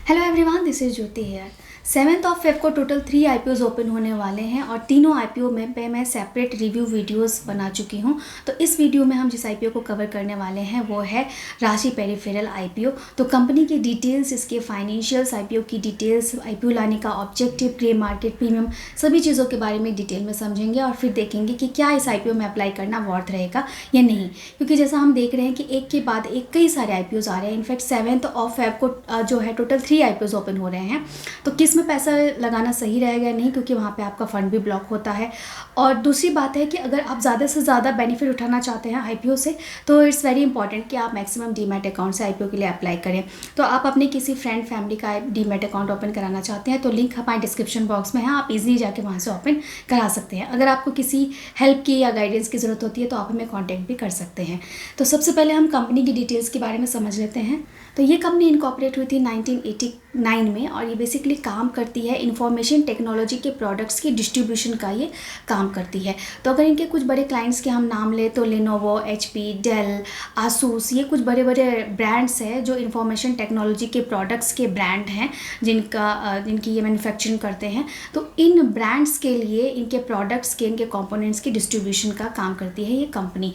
Hello everyone, this is Jyoti here. 7 को total 3 IPOs open होने वाले हैं और तीनों आईपीओ में पे मैं सेपरेट रिव्यू वीडियोस बना चुकी हूं। तो इस वीडियो में हम जिस आईपीओ को कवर करने वाले हैं वो है राशि पेरिफेरल आईपीओ। तो कंपनी की डिटेल्स, इसके फाइनेंशियल्स, आईपीओ की डिटेल्स, आईपीओ लाने का ऑब्जेक्टिव, ग्रे मार्केट, प्रीमियम, सभी चीज़ों के बारे में डिटेल में समझेंगे और फिर देखेंगे कि क्या इस आईपीओ में अप्लाई करना वर्थ रहेगा या नहीं। क्योंकि जैसा हम देख रहे हैं कि एक के बाद एक कई सारे आईपीओज आ रहे हैं। इनफैक्ट 7 को जो है टोटल 3 आईपीओज ओपन हो रहे हैं। तो किस में पैसा लगाना सही रहेगा नहीं, क्योंकि वहाँ पे आपका फंड भी ब्लॉक होता है। और दूसरी बात है कि अगर आप ज़्यादा से ज़्यादा बेनिफिट उठाना चाहते हैं आईपीओ से, तो इट्स वेरी इंपॉर्टेंट कि आप मैक्सिमम डीमैट अकाउंट से आईपीओ के लिए अप्लाई करें। तो आप अपने किसी फ्रेंड फैमिली का डीमैट अकाउंट ओपन कराना चाहते हैं तो लिंक हमारे डिस्क्रिप्शन बॉक्स में है, आप इजीली जाके वहाँ से ओपन करा सकते हैं। अगर आपको किसी हेल्प की या गाइडेंस की ज़रूरत होती है तो आप हमें कॉन्टैक्ट भी कर सकते हैं। तो सबसे पहले हम कंपनी की डिटेल्स के बारे में समझ लेते हैं। तो ये कंपनी इनकॉर्पोरेट हुई थी 1989 में और ये बेसिकली काम करती है इंफॉर्मेशन टेक्नोलॉजी के प्रोडक्ट्स की डिस्ट्रीब्यूशन का ये काम करती है। तो अगर इनके कुछ बड़े क्लाइंट्स के हम नाम लें तो लेनोवो, एचपी, डेल, आसूस, ये कुछ बड़े बड़े ब्रांड्स हैं जो इंफॉर्मेशन टेक्नोलॉजी के प्रोडक्ट्स के ब्रांड हैं जिनकी ये मैन्युफैक्चरिंग करते हैं। तो इन ब्रांड्स के लिए इनके प्रोडक्ट्स के, इनके कंपोनेंट्स की डिस्ट्रीब्यूशन का काम करती है ये कंपनी।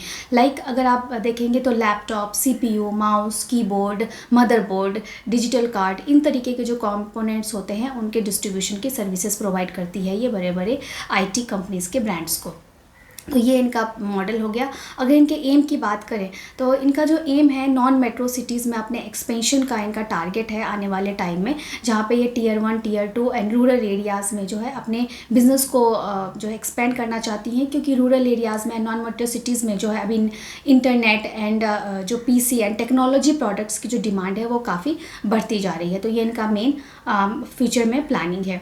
अगर आप देखेंगे तो laptop, CPU, mouse, keyboard, motherboard, digital card, इन तरीके के जो कंपोनेंट्स होते हैं उनके डिस्ट्रीब्यूशन की सर्विसेज प्रोवाइड करती है ये बड़े बड़े आईटी कंपनीज के ब्रांड्स को। तो ये इनका मॉडल हो गया। अगर इनके एम की बात करें तो इनका जो एम है, नॉन मेट्रो सिटीज़ में अपने एक्सपेंशन का इनका टारगेट है आने वाले टाइम में, जहाँ पे ये tier 1, tier 2 and rural areas में जो है अपने बिजनेस को जो है एक्सपेंड करना चाहती हैं। क्योंकि रूरल एरियाज़ में, नॉन मेट्रो सिटीज़ में जो है अभी इंटरनेट एंड जो पीसी एंड टेक्नोलॉजी प्रोडक्ट्स की जो डिमांड है वो काफ़ी बढ़ती जा रही है। तो ये इनका मेन फ्यूचर में प्लानिंग है।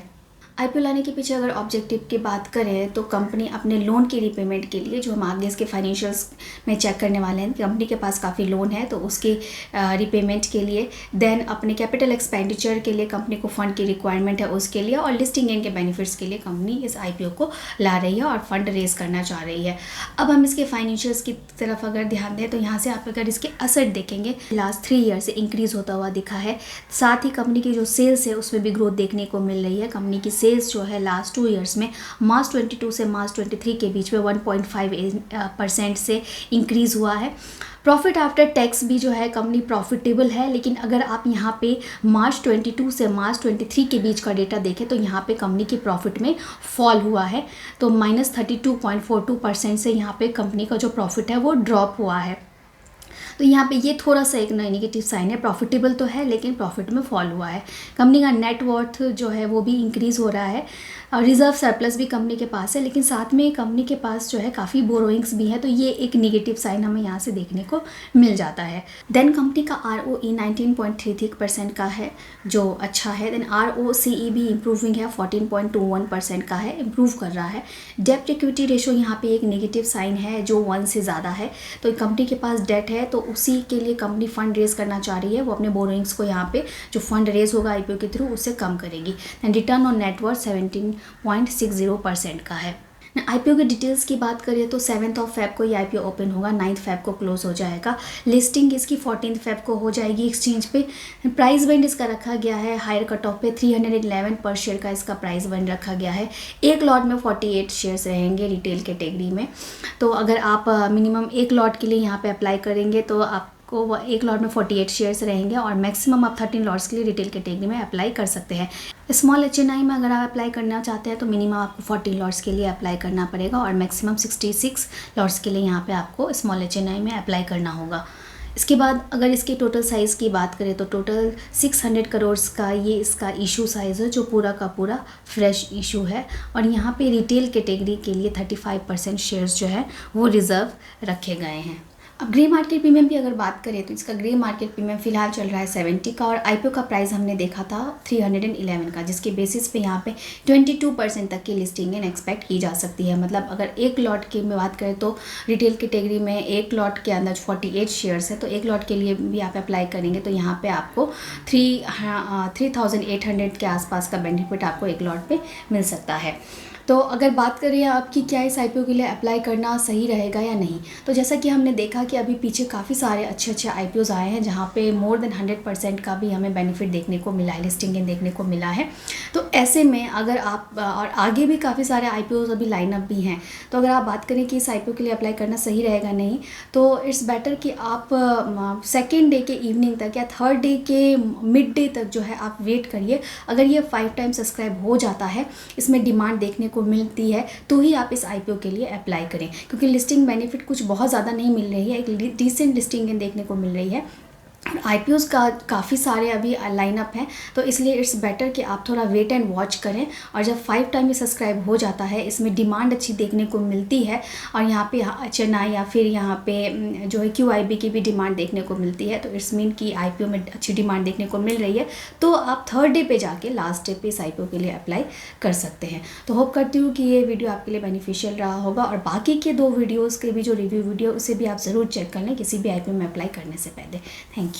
आईपीओ लाने के पीछे अगर ऑब्जेक्टिव की बात करें तो कंपनी अपने लोन की रिपेमेंट के लिए, जो हम आगे इसके फाइनेंशियल्स में चेक करने वाले हैं, कंपनी के पास काफ़ी लोन है तो उसके रिपेमेंट के लिए, देन अपने कैपिटल एक्सपेंडिचर के लिए कंपनी को फंड की रिक्वायरमेंट है उसके लिए, और लिस्टिंग गेन के बेनिफिट्स के लिए कंपनी इस आईपीओ को ला रही है और फंड रेज करना चाह रही है। अब हम इसके फाइनेंशियल्स की तरफ अगर ध्यान दें तो यहाँ से आप अगर इसके एसेट देखेंगे, लास्ट 3 ईयर से इंक्रीज़ होता हुआ दिखा है। साथ ही कंपनी की जो सेल्स है उसमें भी ग्रोथ देखने को मिल रही है। कंपनी की सेल्स जो है लास्ट 2 ईयर्स में मार्च 22 से मार्च 23 के बीच में 1.5% से इंक्रीज़ हुआ है। प्रॉफिट आफ्टर टैक्स भी जो है कंपनी प्रॉफिटेबल है, लेकिन अगर आप यहाँ पे मार्च 22 से मार्च 23 के बीच का डेटा देखें तो यहाँ पे कंपनी की प्रॉफिट में फॉल हुआ है। तो -32.42% से यहाँ पे कंपनी का जो प्रॉफिट है वो ड्रॉप हुआ है। तो यहाँ पे ये थोड़ा सा एक नेगेटिव साइन है। प्रॉफिटेबल तो है लेकिन प्रॉफिट में फॉल हुआ है। कंपनी का नेट वर्थ जो है वो भी इंक्रीज़ हो रहा है और रिजर्व सरप्लस भी कंपनी के पास है, लेकिन साथ में कंपनी के पास जो है काफ़ी बोरोइंग्स भी है। तो ये एक नेगेटिव साइन हमें यहाँ से देखने को मिल जाता है। देन कंपनी का ROE 19.33% का है जो अच्छा है। देन ROCE भी इम्प्रूविंग है, 14.21% का है, इम्प्रूव कर रहा है। डेप्ट इक्विटी रेशो यहाँ पे एक नेगेटिव साइन है जो 1 से ज़्यादा है। तो कंपनी के पास डेट है तो उसी के लिए कंपनी फंड रेज करना चाह रही है। वो अपने बोरोइंग्स को यहाँ पे जो फंड रेज होगा आईपीओ के थ्रू उससे कम करेगी। एंड रिटर्न ऑन नेटवर्थ 17.60% का है। आईपीओ के डिटेल्स की बात करें तो 7 को ये आईपीओ ओपन होगा, 9 को क्लोज हो जाएगा। लिस्टिंग इसकी 14 को हो जाएगी एक्सचेंज पे। प्राइस बैंड इसका रखा गया है हायर कट ऑफ पे 311 पर शेयर का इसका प्राइस बैंड रखा गया है। एक लॉट में 48 शेयर्स रहेंगे रिटेल कैटेगरी में। तो अगर आप मिनिमम एक लॉट के लिए यहाँ पे अप्लाई करेंगे तो आपको एक लॉट में 48 शेयर्स रहेंगे और मैक्सिमम आप 13 लॉट्स के लिए रिटेल कैटेगरी में अप्लाई कर सकते हैं। स्मॉल HNI में अगर आप अप्लाई करना चाहते हैं तो मिनिमम आपको 40 लॉट्स के लिए अप्लाई करना पड़ेगा और मैक्सिमम 66 लॉट्स के लिए यहाँ पे आपको स्मॉल HNI में अप्लाई करना होगा। इसके बाद अगर इसके टोटल साइज़ की बात करें तो टोटल 600 करोड़ का ये इसका इशू साइज़ है जो पूरा का पूरा फ्रेश इशू है। और यहाँ पे रिटेल कैटेगरी के लिए 35% शेयर्स जो है वो रिज़र्व रखे गए हैं। अब ग्रे मार्केट प्रीमियम की अगर बात करें तो इसका ग्रे मार्केट प्रीमियम फिलहाल चल रहा है 70 का और आईपीओ का प्राइस हमने देखा था 311 का, जिसके बेसिस पे यहाँ पे 22% तक की लिस्टिंग एक्सपेक्ट की जा सकती है। मतलब अगर एक लॉट की में बात करें तो रिटेल कैटेगरी में एक लॉट के अंदर 48 शेयर्स है, तो एक लॉट के लिए भी आप अप्लाई करेंगे तो यहाँ पे आपको 3800 के आसपास का बेनिफिट आपको एक लॉट पे मिल सकता है। तो अगर बात करें आपकी क्या इस आईपीओ के लिए अप्लाई करना सही रहेगा या नहीं, तो जैसा कि हमने देखा कि अभी पीछे काफ़ी सारे अच्छे आईपीओज़ आए हैं जहाँ पे मोर देन 100% का भी हमें बेनिफिट देखने को मिला है, लिस्टिंग गेन देखने को मिला है। तो ऐसे में अगर आप और आगे भी काफ़ी सारे आईपीओज़ अभी लाइनअप भी हैं, तो अगर आप बात करें कि इस आईपीओ के लिए अप्लाई करना सही रहेगा नहीं, तो इट्स बेटर कि आप सेकेंड डे के इवनिंग तक या थर्ड डे के मिड डे तक जो है आप वेट करिए। अगर ये 5 टाइम सब्सक्राइब हो जाता है, इसमें डिमांड देखने को मिलती है, तो ही आप इस आईपीओ के लिए अप्लाई करें, क्योंकि लिस्टिंग बेनिफिट कुछ बहुत ज़्यादा नहीं मिल रही है, एक डिसेंट लिस्टिंग गेन देखने को मिल रही है। आईपीओज़ का काफ़ी सारे अभी लाइनअप हैं, तो इसलिए इट्स बेटर कि आप थोड़ा वेट एंड वॉच करें। और जब 5 टाइम ये सब्सक्राइब हो जाता है, इसमें डिमांड अच्छी देखने को मिलती है और यहाँ पे चेन्नई या फिर यहाँ पे जो है QIB की भी डिमांड देखने को मिलती है, तो इट्स मीन कि आईपीओ में अच्छी डिमांड देखने को मिल रही है, तो आप थर्ड डे पे जाके लास्ट डे पे इस आईपीओ के लिए अप्लाई कर सकते हैं। तो होप करती हूँ कि ये वीडियो आपके लिए बेनिफिशियल रहा होगा, और बाकी के 2 वीडियोज़ के भी जो रिव्यू वीडियो उसे भी आप ज़रूर चेक कर लें किसी भी आईपीओ में अप्लाई करने से पहले। Thank you.